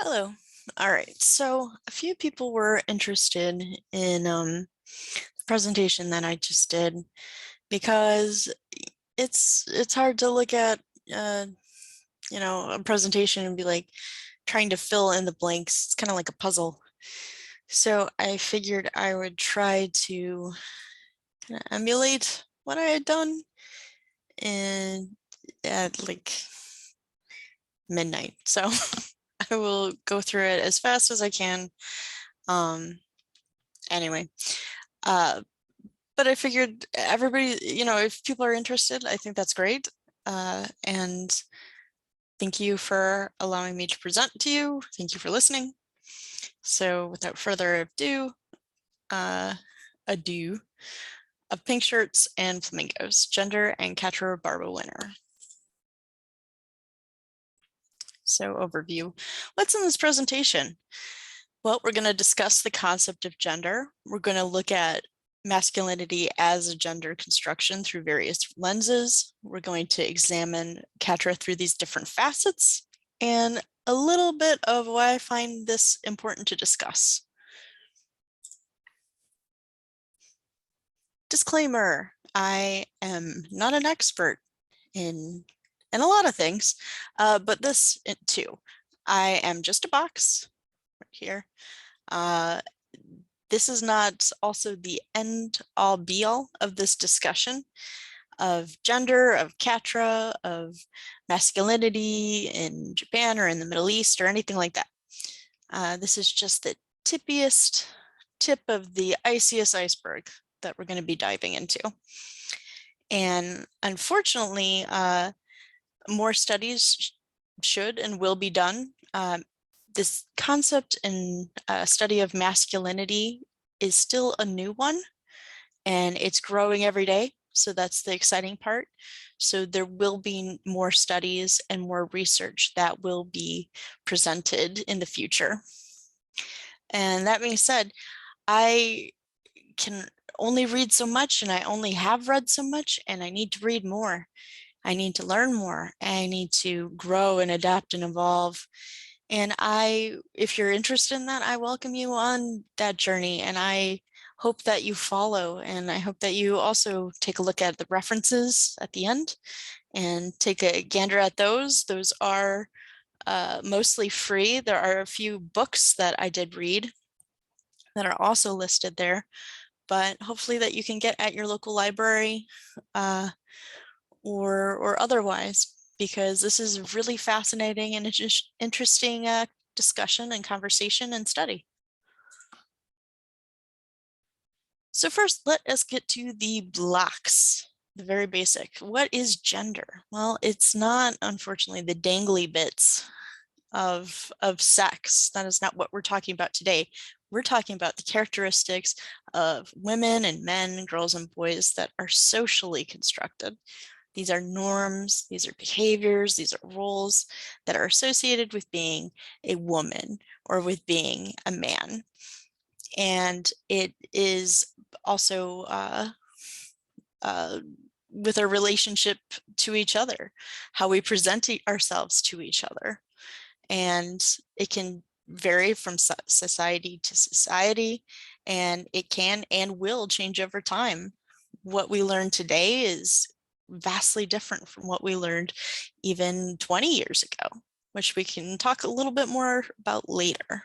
Hello. All right. So a few people were interested in the presentation that I just did because it's hard to look at uh, a presentation and be like trying to fill in the blanks. It's kind of like a puzzle. So I figured I would try to kind of emulate what I had done in at like midnight. So I will go through it as fast as I can. Um, anyway. Uh, but I figured everybody, if people are interested, I think that's great. And thank you for allowing me to present to you. Thank you for listening. So without further ado, ado of pink shirts and flamingos, gender and Quatre Barba winner. So overview, what's in this presentation? Well, we're going to discuss the concept of gender. We're going to look at masculinity as a gender construction through various lenses. We're going to examine Quatre through these different facets and a little bit of why I find this important to discuss. Disclaimer, I am not an expert in a lot of things, but this too. I am just a box right here. This is not also the end all be all of this discussion of gender, of Quatre, of masculinity in Japan or in the Middle East or anything like that. This is just the tippiest tip of the iciest iceberg that we're going to be diving into. And unfortunately, more studies should and will be done. This concept and study of masculinity is still a new one, and it's growing every day. So that's the exciting part. So there will be more studies and more research that will be presented in the future. And that being said, I can only read so much, and I only have read so much, and I need to read more. I need to learn more. I need to grow and adapt and evolve. And if you're interested in that, I welcome you on that journey. And I hope that you follow. And I hope that you also take a look at the references at the end and take a gander at those. Those are mostly free. There are a few books that I did read that are also listed there, but hopefully that you can get at your local library or otherwise, because this is really fascinating and just interesting discussion and conversation and study. So first, let us get to the blocks, the very basic. What is gender? Well, it's not, unfortunately, the dangly bits of sex. That is not what we're talking about today. We're talking about the characteristics of women and men, girls and boys that are socially constructed. These are norms, these are behaviors, these are roles that are associated with being a woman or with being a man. And it is also with our relationship to each other, how we present ourselves to each other. And it can vary from society to society, and it can and will change over time. What we learn today is vastly different from what we learned even 20 years ago, which we can talk a little bit more about later.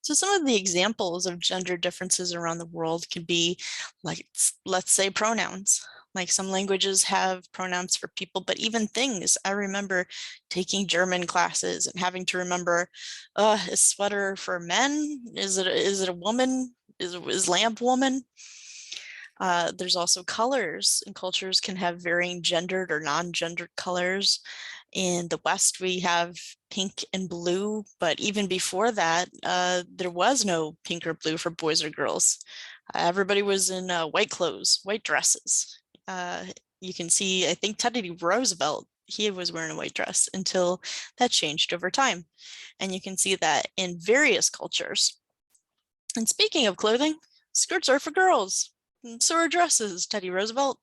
So some of the examples of gender differences around the world could be, like, let's say pronouns. Like some languages have pronouns for people, but even things. I remember taking German classes and having to remember, is sweater for men? Is it a woman? Is lamp woman? There's also colors, and cultures can have varying gendered or non-gendered colors. In the West, we have pink and blue, but even before that, there was no pink or blue for boys or girls. Everybody was in white clothes, white dresses. You can see, I think Teddy Roosevelt, he was wearing a white dress until that changed over time. And you can see that in various cultures. And speaking of clothing, skirts are for girls. And so are dresses, Teddy Roosevelt.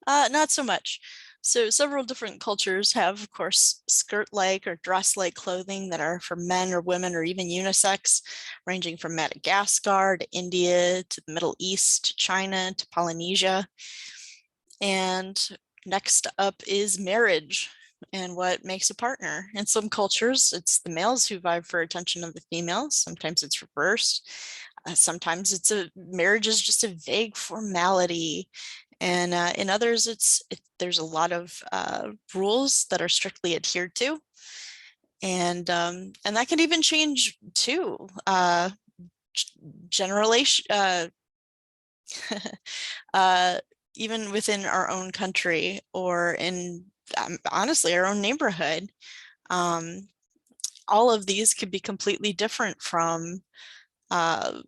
Not so much. So several different cultures have, of course, skirt-like or dress-like clothing that are for men or women or even unisex, ranging from Madagascar to India to the Middle East to China to Polynesia. And next up is marriage and what makes a partner. In some cultures, it's the males who vie for attention of the females. Sometimes it's reversed. Sometimes marriage is just a vague formality. And in others, there's a lot of rules that are strictly adhered to. And that can even change too. Generation, uh, even within our own country or in honestly our own neighborhood. Um, all of these could be completely different from uh,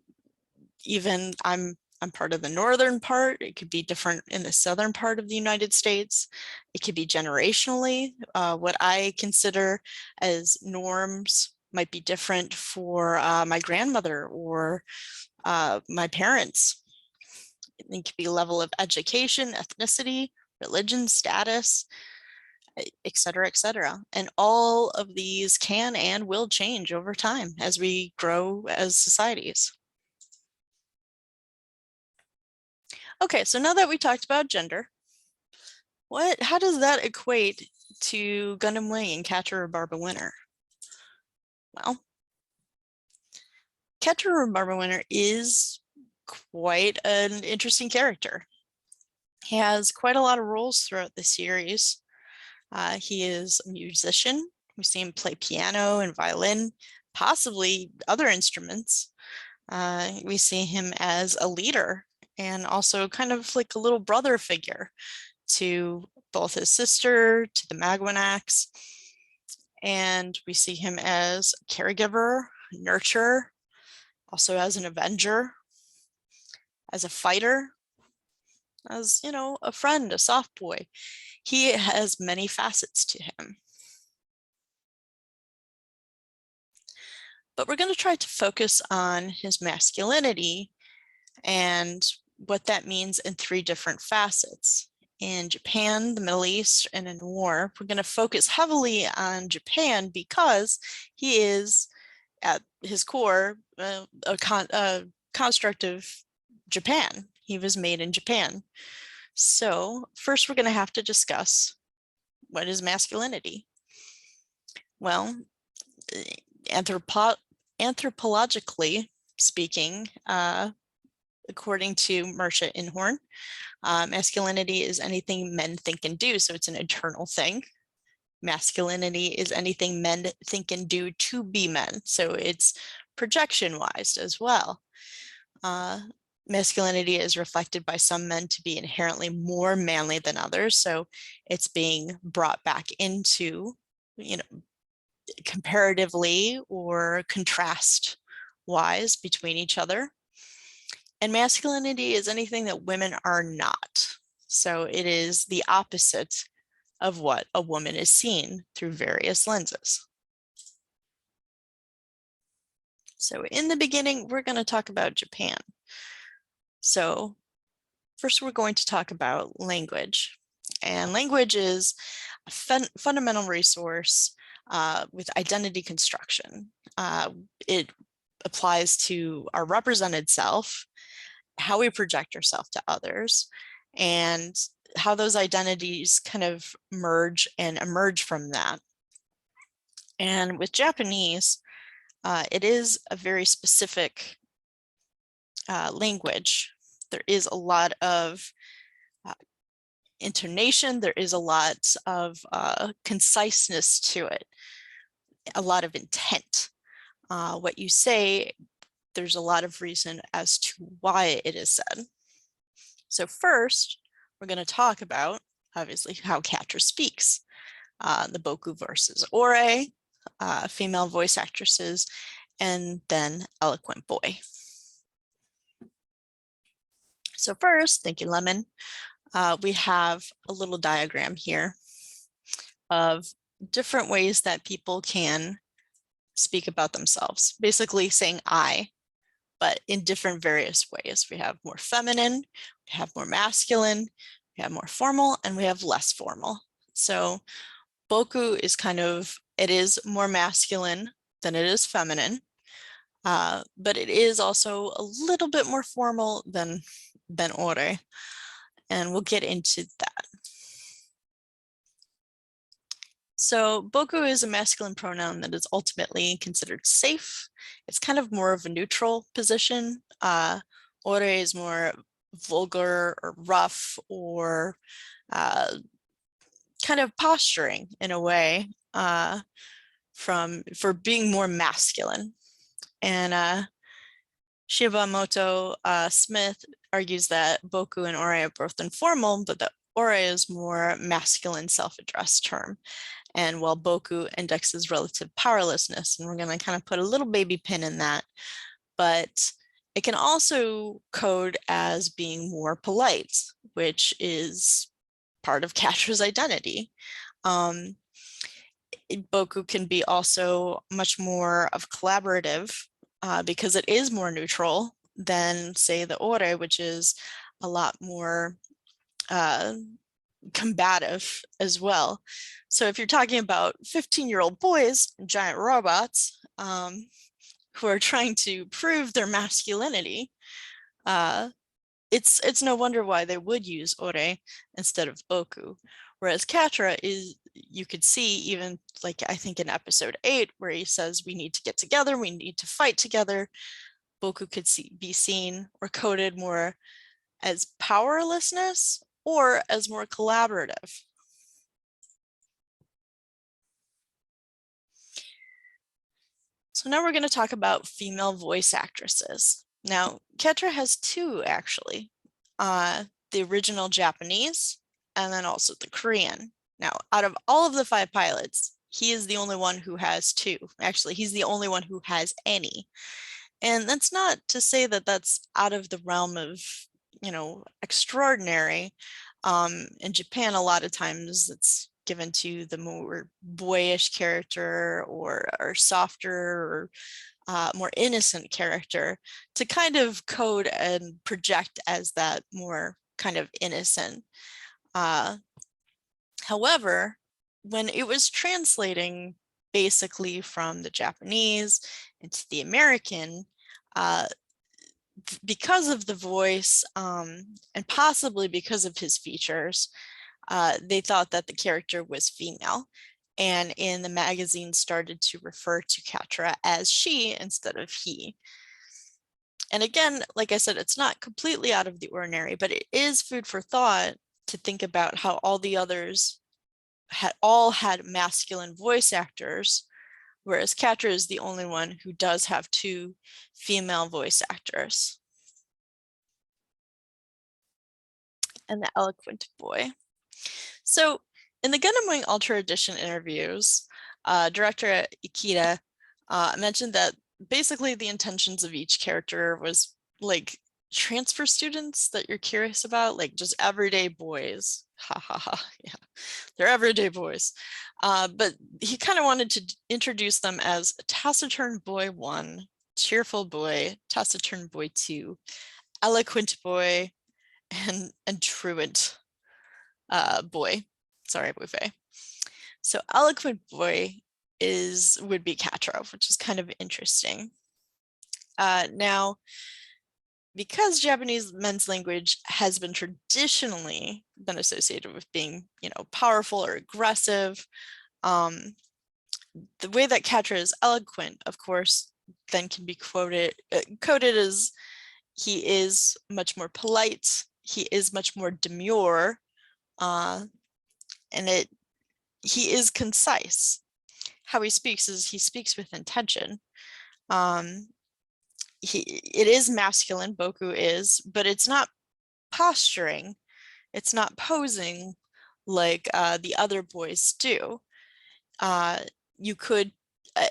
even I'm part of the northern part. It could be different in the southern part of the United States. It could be generationally. What I consider as norms might be different for my grandmother or my parents. It could be level of education, ethnicity, religion, status, et cetera, et cetera. And all of these can and will change over time as we grow as societies. Okay, so now that we talked about gender, how does that equate to Gundam Wing and Quatre Winter? Well, Quatre Winter is quite an interesting character. He has quite a lot of roles throughout the series. He is a musician. We see him play piano and violin, possibly other instruments. We see him as a leader and also kind of like a little brother figure to both his sister, to the Magwanax. And we see him as a caregiver, nurturer, also as an avenger, as a fighter, as, you know, a friend, a soft boy. He has many facets to him. But we're going to try to focus on his masculinity and what that means in 3 different facets. In Japan, the Middle East, and in war, we're going to focus heavily on Japan because he is, at his core, a construct of Japan. He was made in Japan. So first, we're going to have to discuss what is masculinity. Well, anthropologically speaking, according to Mersha Inhorn, masculinity is anything men think and do, so it's an internal thing. Masculinity is anything men think and do to be men, so it's projection-wise as well. Masculinity is reflected by some men to be inherently more manly than others, so it's being brought back into, you know, comparatively or contrast wise between each other. And masculinity is anything that women are not. So it is the opposite of what a woman is seen through various lenses. So in the beginning, we're going to talk about Japan. So first, we're going to talk about language. And language is a fundamental resource with identity construction. It applies to our represented self, how we project ourselves to others, and how those identities kind of merge and emerge from that. And with Japanese, it is a very specific language. There is a lot of intonation, there is a lot of conciseness to it, a lot of intent. What you say, there's a lot of reason as to why it is said. So first, we're going to talk about, obviously, how Quatre speaks. The Boku versus Ore, female voice actresses, and then Eloquent Boy. So first, thank you, Lemon. We have a little diagram here of different ways that people can speak about themselves, basically saying I, but in different various ways. We have more feminine, we have more masculine, We have more formal and we have less formal. So Boku is it is more masculine than it is feminine, but it is also a little bit more formal than Ore, and we'll get into that. So Boku is a masculine pronoun that is ultimately considered safe. It's kind of more of a neutral position. Ore is more vulgar or rough or kind of posturing in a way for being more masculine. And Shibamoto Smith argues that Boku and Ore are both informal, but that Ore is more masculine self-addressed term. And while Boku indexes relative powerlessness, and we're going to kind of put a little baby pin in that, but it can also code as being more polite, which is part of Quatre's identity. Boku can be also much more of collaborative because it is more neutral than, say, the Ore, which is a lot more combative as well. So if you're talking about 15-year-old boys, giant robots, who are trying to prove their masculinity, it's no wonder why they would use Ore instead of Boku. Whereas Quatre is, you could see even like I think in episode 8 where he says we need to get together, we need to fight together. Boku could be seen or coded more as powerlessness or as more collaborative. So now we're going to talk about female voice actresses. Now, Quatre has two actually, the original Japanese and then also the Korean. Now, out of all of the 5 pilots, he is the only one who has 2. Actually, he's the only one who has any. And that's not to say that that's out of the realm of, extraordinary. In Japan, a lot of times it's given to the more boyish character or softer or more innocent character to kind of code and project as that more kind of innocent. However, when it was translating basically from the Japanese into the American, because of the voice and possibly because of his features, they thought that the character was female. And in the magazine started to refer to Quatre as she instead of he. And again, like I said, it's not completely out of the ordinary, but it is food for thought to think about how all the others had masculine voice actors, whereas Quatre is the only one who does have 2 female voice actors. And the eloquent boy. So in the Gundam Wing Ultra Edition interviews, director Ikeda mentioned that basically the intentions of each character was like transfer students that you're curious about, like just everyday boys. Ha ha ha, yeah, they're everyday boys. But he kind of wanted to introduce them as taciturn boy 1, cheerful boy, taciturn boy 2, eloquent boy, and truant boy. Sorry, buffet. So eloquent boy would be Quatre, which is kind of interesting. Now, because Japanese men's language has been traditionally been associated with being, powerful or aggressive, the way that Quatre is eloquent, of course, then can be coded as he is much more polite, he is much more demure, and he is concise. How he speaks is he speaks with intention. It is masculine, Boku is, but it's not posturing. It's not posing like the other boys do. You could,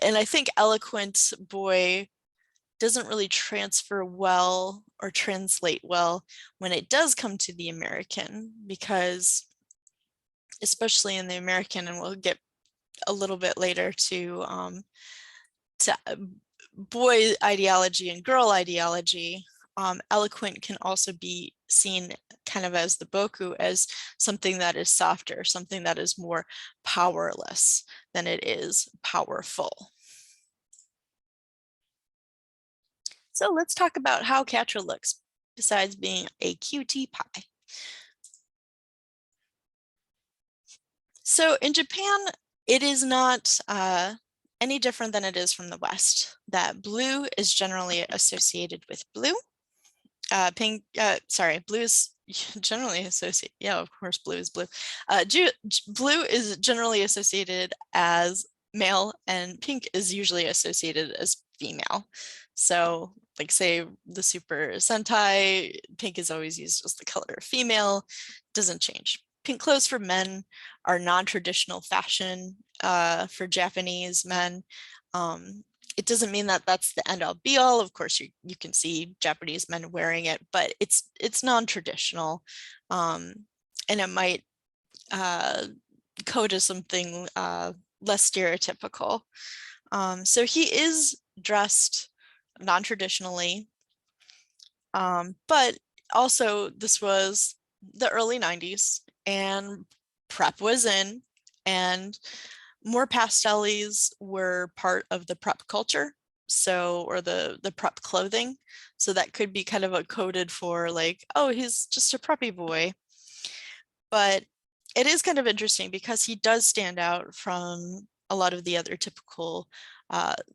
and I think eloquent boy doesn't really transfer well or translate well when it does come to the American, because especially in the American, and we'll get a little bit later to boy ideology and girl ideology, eloquent can also be seen kind of as the boku, as something that is softer, something that is more powerless than it is powerful. So let's talk about how Quatre looks, besides being a cutie pie. So in Japan, it is not any different than it is from the West. That blue is generally associated with blue. Blue is generally associated. Yeah, of course, blue is blue. Blue is generally associated as male, and pink is usually associated as female. So, like, say the Super Sentai, pink is always used as the color of female, doesn't change. Pink clothes for men are non-traditional fashion for Japanese men. It doesn't mean that that's the end all be all. Of course, you can see Japanese men wearing it, but it's non-traditional, and it might code as something less stereotypical. So he is dressed non-traditionally, but also this was the early 90s and prep was in, and more pastellies were part of the prep culture, so, or the prep clothing. So that could be kind of a coded for like, oh, he's just a preppy boy. But it is kind of interesting because he does stand out from a lot of the other typical,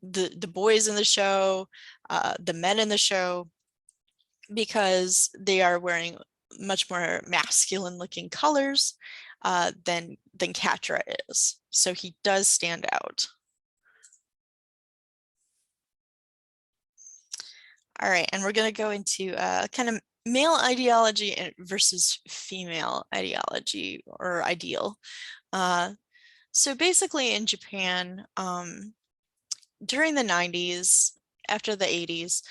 the boys in the show, the men in the show, because they are wearing much more masculine looking colors than Quatre is. So he does stand out. All right, and we're going to go into kind of male ideology versus female ideology or ideal. So basically in Japan, during the 90s, after the 80s,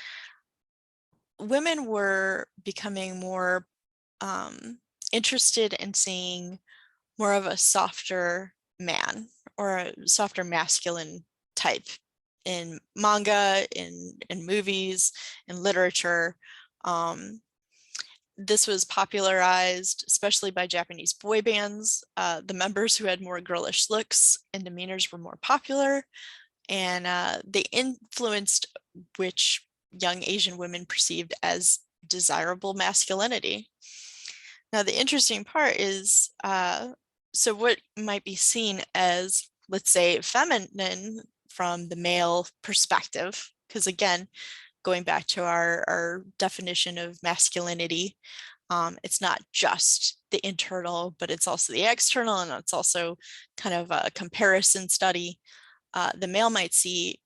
women were becoming more interested in seeing more of a softer man or a softer masculine type in manga, in movies, in literature. This was popularized, especially by Japanese boy bands. The members who had more girlish looks and demeanors were more popular, and they influenced which young Asian women perceived as desirable masculinity. Now, the interesting part is, so what might be seen as, let's say, feminine from the male perspective, because again, going back to our definition of masculinity, it's not just the internal, but it's also the external, and it's also kind of a comparison study. The male might see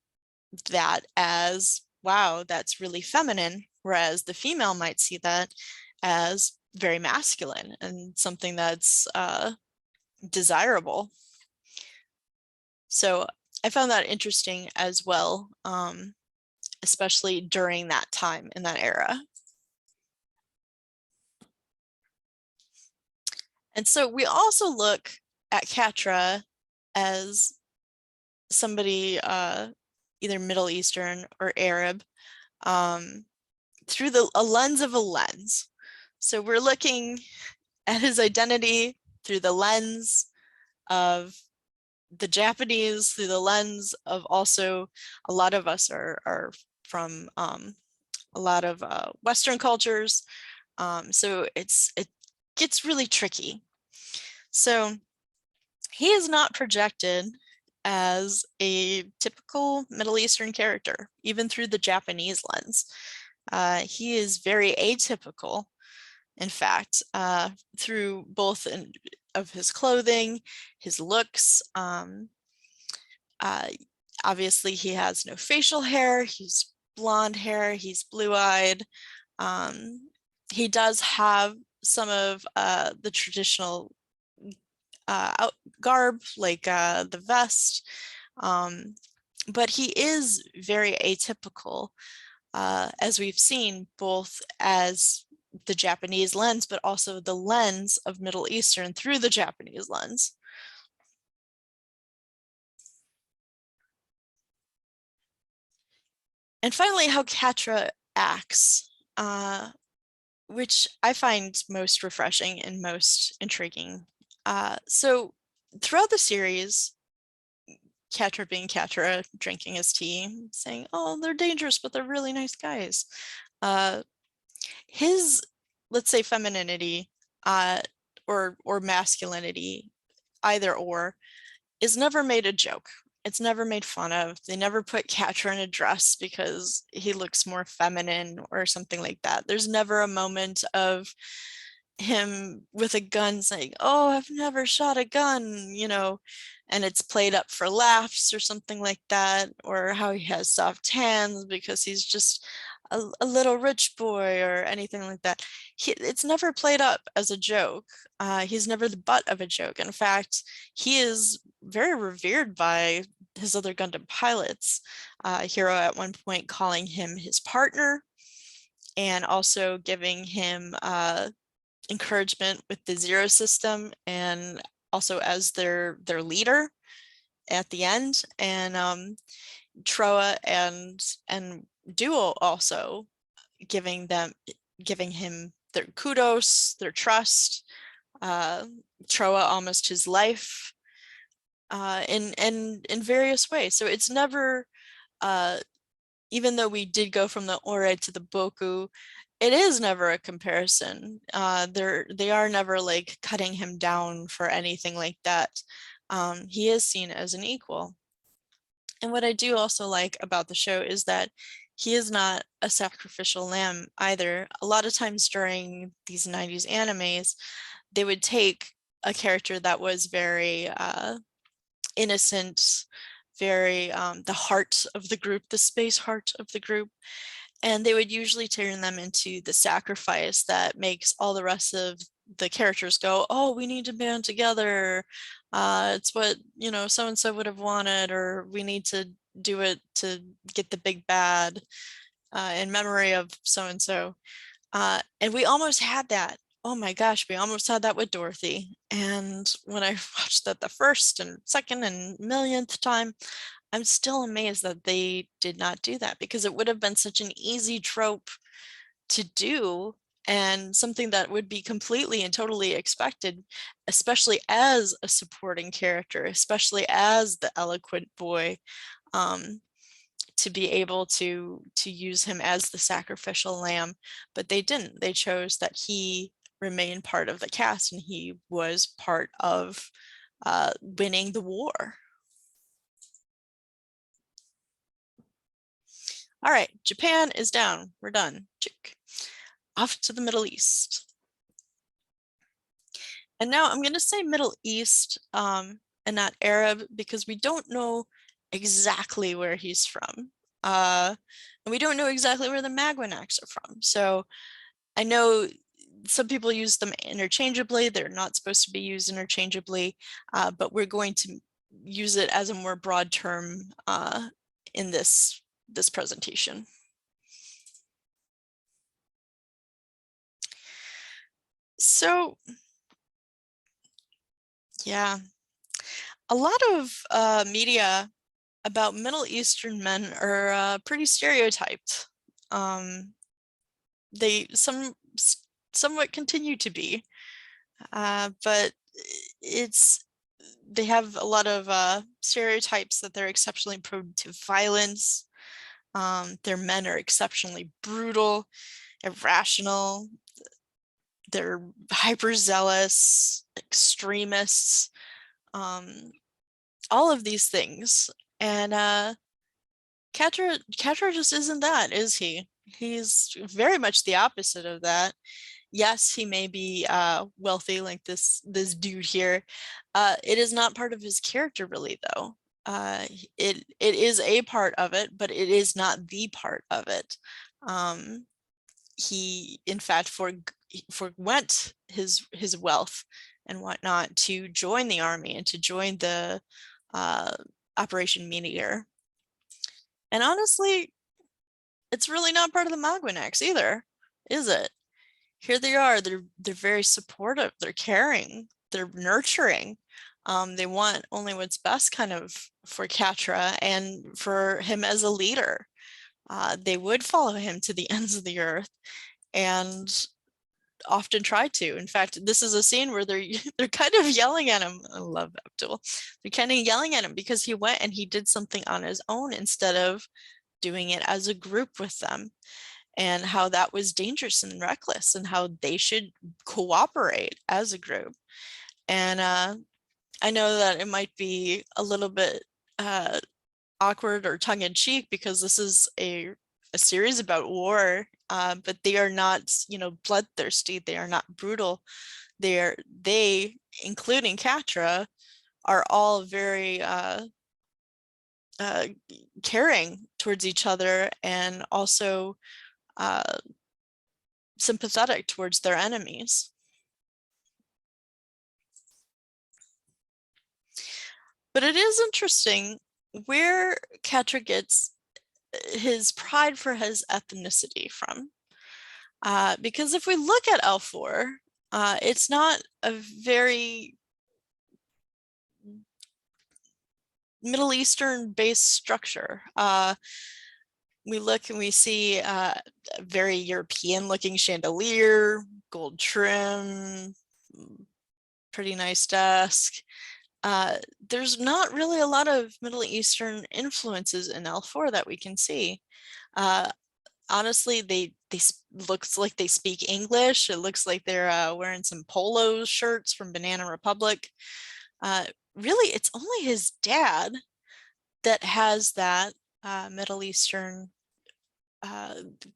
that as, wow, that's really feminine, whereas the female might see that as very masculine and something that's desirable. So I found that interesting as well, especially during that time in that era. And so we also look at Quatre as somebody either Middle Eastern or Arab through a lens of a lens. So we're looking at his identity through the lens of the Japanese, through the lens of also a lot of us are from a lot of Western cultures. So it gets really tricky. So he is not projected as a typical Middle Eastern character, even through the Japanese lens. He is very atypical, in fact, through both of his clothing, his looks. Obviously, he has no facial hair. He's blonde hair. He's blue-eyed. He does have some of the traditional garb, like the vest, but he is very atypical, as we've seen, both as the Japanese lens, but also the lens of Middle Eastern through the Japanese lens. And finally, how Quatre acts. which I find most refreshing and most intriguing. So throughout the series, Quatre being Quatre, drinking his tea, saying, "Oh, they're dangerous, but they're really nice guys." Uh, his, let's say, femininity, uh, or masculinity, either or, is never made a joke. It's never made fun of. They never put Quatre in a dress because he looks more feminine or something like that. There's never a moment of him with a gun saying, "Oh, I've never shot a gun," and it's played up for laughs or something like that, or how he has soft hands because he's just a little rich boy or anything like that. It's never played up as a joke. He's never the butt of a joke. In fact, he is very revered by his other Gundam pilots. Hero at one point calling him his partner and also giving him encouragement with the Zero system and also as their leader at the end. And Troa and Duo also giving him their kudos, their trust. Troa almost his life in various ways. So it's never, even though we did go from the Ore to the Boku, it is never a comparison. They are never like cutting him down for anything like that. He is seen as an equal. And what I do also like about the show is that he is not a sacrificial lamb either. A lot of times during these 90s animes, they would take a character that was very innocent, very the heart of the group, the space heart of the group, and they would usually turn them into the sacrifice that makes all the rest of the characters go, "Oh, we need to band together. It's what, so and so would have wanted, or we need to do it to get the big bad in memory of so and so." And we almost had that. Oh my gosh, we almost had that with Dorothy. And when I watched that the first and second and millionth time, I'm still amazed that they did not do that because it would have been such an easy trope to do and something that would be completely and totally expected, especially as a supporting character, especially as the eloquent boy, um, to be able to use him as the sacrificial lamb. But they didn't. They chose that he remained part of the cast and he was part of winning the war. All right, Japan is down. We're done. Chick. Off to the Middle East. And now I'm going to say Middle East and not Arab because we don't know exactly where he's from. And we don't know exactly where the Magwanacs are from. So I know some people use them interchangeably. They're not supposed to be used interchangeably, but we're going to use it as a more broad term in this presentation. So yeah, a lot of media about Middle Eastern men are pretty stereotyped. They somewhat continue to be, but they have a lot of stereotypes that they're exceptionally prone to violence. Their men are exceptionally brutal, irrational. They're hyper zealous, extremists, all of these things. And Quatre just isn't that, is he? He's very much the opposite of that. Yes, he may be wealthy like this dude here. It is not part of his character really though. It is a part of it, but it is not the part of it. He in fact forwent his wealth and whatnot to join the army and to join the Operation Meteor. And honestly, it's really not part of the Magwanacs either, is it? Here they are, they're very supportive, they're caring, they're nurturing. They want only what's best kind of for Quatre and for him as a leader. They would follow him to the ends of the earth. And often try to. In fact, this is a scene where they're kind of yelling at him. I love Abdul. They're kind of yelling at him because he went and he did something on his own instead of doing it as a group with them, and how that was dangerous and reckless and how they should cooperate as a group. And I know that it might be a little bit awkward or tongue-in-cheek because this is a series about war, but they are not, bloodthirsty. They are not brutal. They, including Quatre, are all very caring towards each other, and also sympathetic towards their enemies. But it is interesting where Quatre gets his pride for his ethnicity from. Because if we look at L4, it's not a very Middle Eastern based structure. We look and we see a very European looking chandelier, gold trim, pretty nice desk. There's not really a lot of Middle Eastern influences in L4 that we can see. Honestly, they looks like they speak English. It looks like they're wearing some polo shirts from Banana Republic. Really, it's only his dad that has that Middle Eastern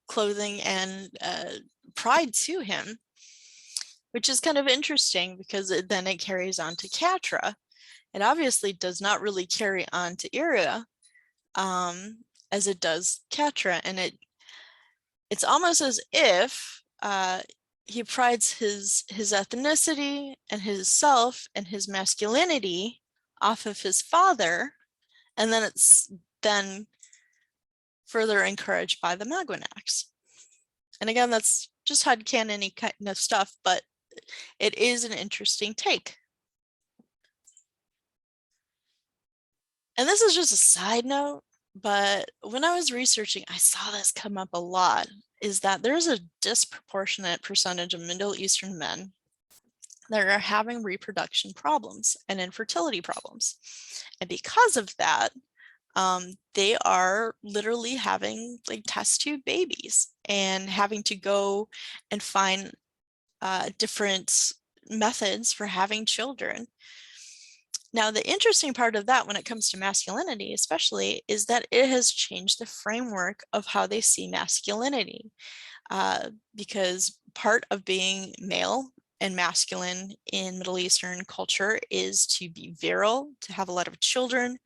clothing and pride to him, which is kind of interesting because then it carries on to Quatre. It obviously does not really carry on to Iria as it does Quatre, and it's almost as if he prides his ethnicity and his self and his masculinity off of his father, and then it's then further encouraged by the Magwanax. And again, that's just headcanon-y kind of stuff, but it is an interesting take. And this is just a side note, but when I was researching, I saw this come up a lot, is that there's a disproportionate percentage of Middle Eastern men that are having reproduction problems and infertility problems. And because of that, they are literally having like test tube babies and having to go and find different methods for having children. Now, the interesting part of that when it comes to masculinity, especially, is that it has changed the framework of how they see masculinity. Because part of being male and masculine in Middle Eastern culture is to be virile, to have a lot of children,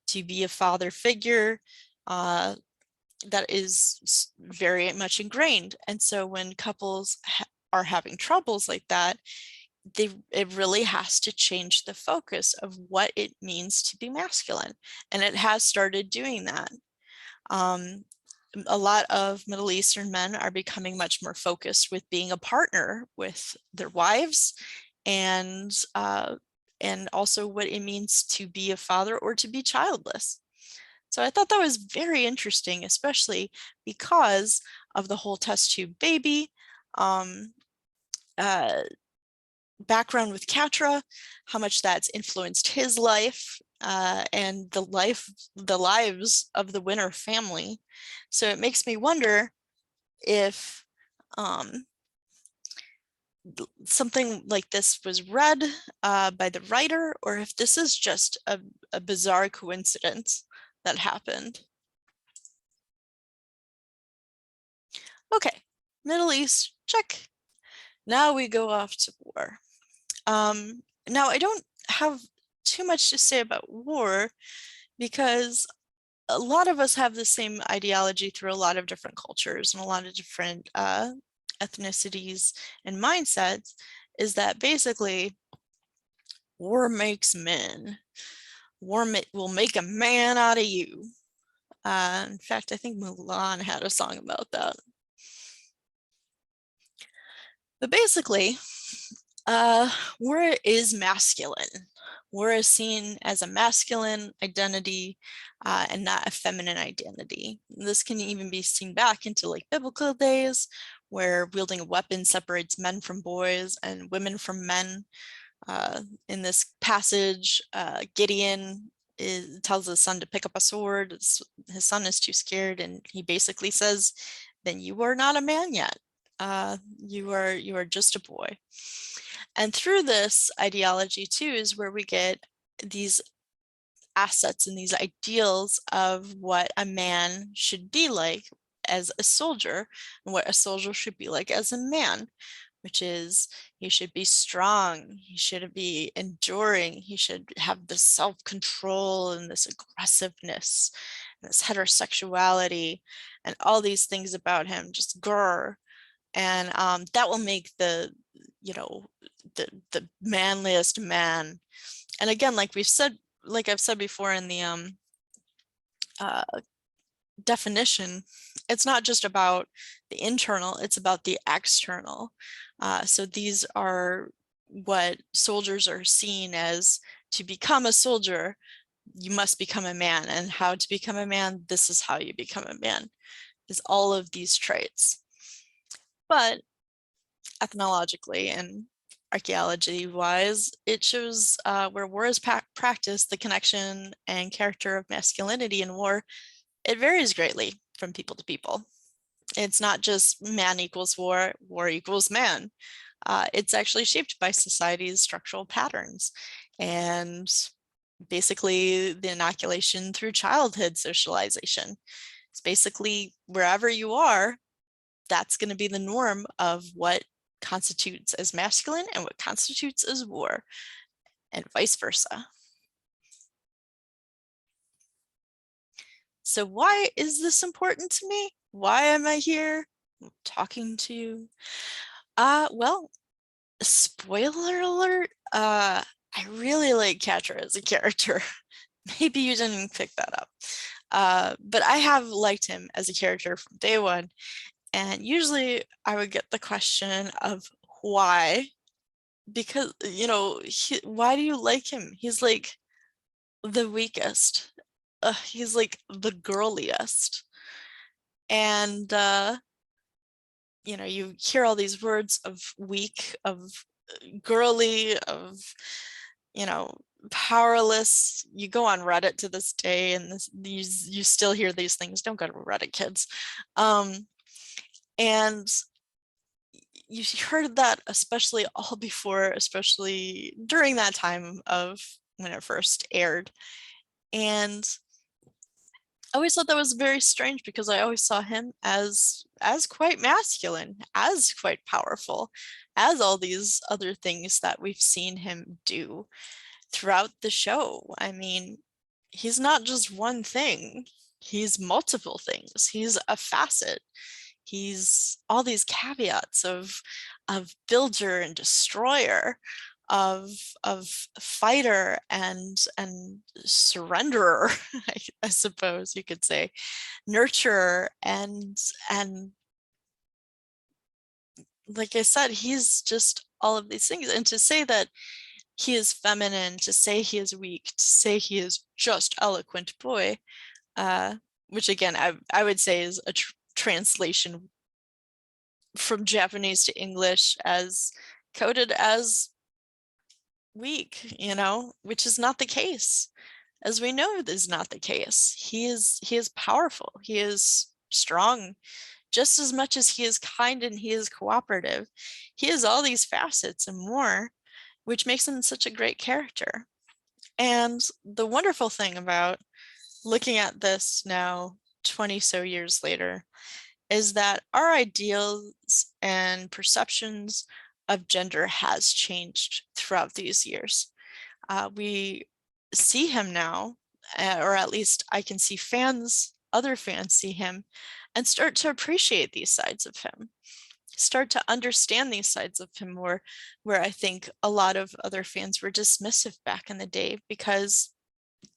to be a father figure. That is very much ingrained. And so when couples are having troubles like that, it really has to change the focus of what it means to be masculine. And it has started doing that. A lot of Middle Eastern men are becoming much more focused with being a partner with their wives, and also what it means to be a father or to be childless. So I thought that was very interesting, especially because of the whole test tube baby background with Quatre, how much that's influenced his life and the lives of the Winter family. So it makes me wonder if something like this was read by the writer, or if this is just a bizarre coincidence that happened. Okay, Middle East, check. Now we go off to war. Now I don't have too much to say about war because a lot of us have the same ideology through a lot of different cultures and a lot of different ethnicities and mindsets, is that basically war makes men. War will make a man out of you. In fact, I think Mulan had a song about that. But basically, war is masculine. War is seen as a masculine identity and not a feminine identity. This can even be seen back into like biblical days, where wielding a weapon separates men from boys and women from men. In this passage, Gideon tells his son to pick up a sword. His son is too scared, and he basically says, "Then you are not a man yet. You are just a boy." And through this ideology too is where we get these assets and these ideals of what a man should be like as a soldier and what a soldier should be like as a man, which is he should be strong, he should be enduring, he should have this self-control and this aggressiveness, and this heterosexuality, and all these things about him, just grr. And that will make you know, the manliest man. And again, like I've said before in the uh, definition, it's not just about the internal, it's about the external. So these are what soldiers are seen as. To become a soldier, you must become a man. And how to become a man, this is how you become a man, is all of these traits. But ethnologically and archaeology wise, it shows where war is practiced, the connection and character of masculinity in war, it varies greatly from people to people. It's not just man equals war, war equals man. It's actually shaped by society's structural patterns and basically the inoculation through childhood socialization. It's basically wherever you are, that's going to be the norm of what constitutes as masculine and what constitutes as war, and vice versa. So why is this important to me? Why am I here talking to you? Well, spoiler alert, I really like Quatre as a character. Maybe you didn't pick that up. But I have liked him as a character from day one. And usually I would get the question of why, because, you know, why do you like him? He's like the weakest. He's like the girliest. And, you know, you hear all these words of weak, of girly, of, you know, powerless. You go on Reddit to this day and you still hear these things. Don't go to Reddit, kids. And you heard that especially during that time of when it first aired. And I always thought that was very strange because I always saw him as quite masculine, as quite powerful, as all these other things that we've seen him do throughout the show. I mean, he's not just one thing, he's multiple things. He's a facet. He's all these caveats of builder and destroyer, of fighter and surrenderer, I suppose you could say, nurturer, and like I said, he's just all of these things. And to say that he is feminine, to say he is weak, to say he is just eloquent boy, which again I would say is a translation from Japanese to English as coded as weak, you know, which is not the case. As we know, this is not the case. He is powerful. He is strong, just as much as he is kind and he is cooperative. He has all these facets and more, which makes him such a great character. And the wonderful thing about looking at this now, 20 so years later, is that our ideals and perceptions of gender has changed throughout these years. We see him now, or at least I can see other fans see him and start to appreciate these sides of him, start to understand these sides of him more, where I think a lot of other fans were dismissive back in the day because,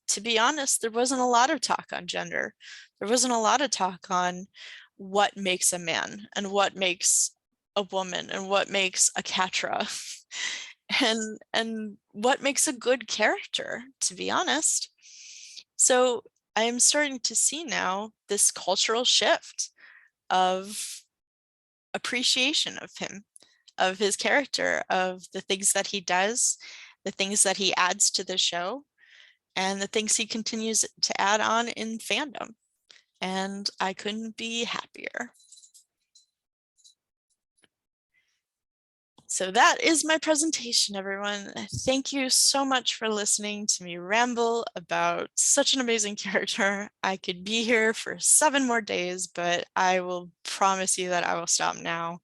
to be honest, there wasn't a lot of talk on gender. There wasn't a lot of talk on what makes a man and what makes a woman and what makes a Quatre and what makes a good character, to be honest. So I am starting to see now this cultural shift of appreciation of him, of his character, of the things that he does, the things that he adds to the show, and the things he continues to add on in fandom. And I couldn't be happier. So that is my presentation, everyone. Thank you so much for listening to me ramble about such an amazing character. I could be here for 7 more days, but I will promise you that I will stop now.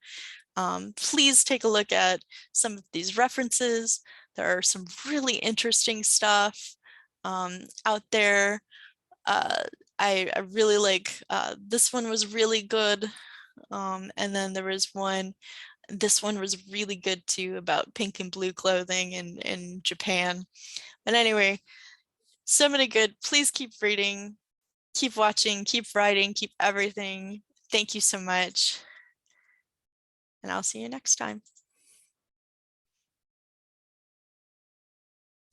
Please take a look at some of these references. There are some really interesting stuff out there. I really like, this one was really good. And then there was one, this one was really good too, about pink and blue clothing in Japan. But anyway, so many good. Please keep reading, keep watching, keep writing, keep everything. Thank you so much. And I'll see you next time.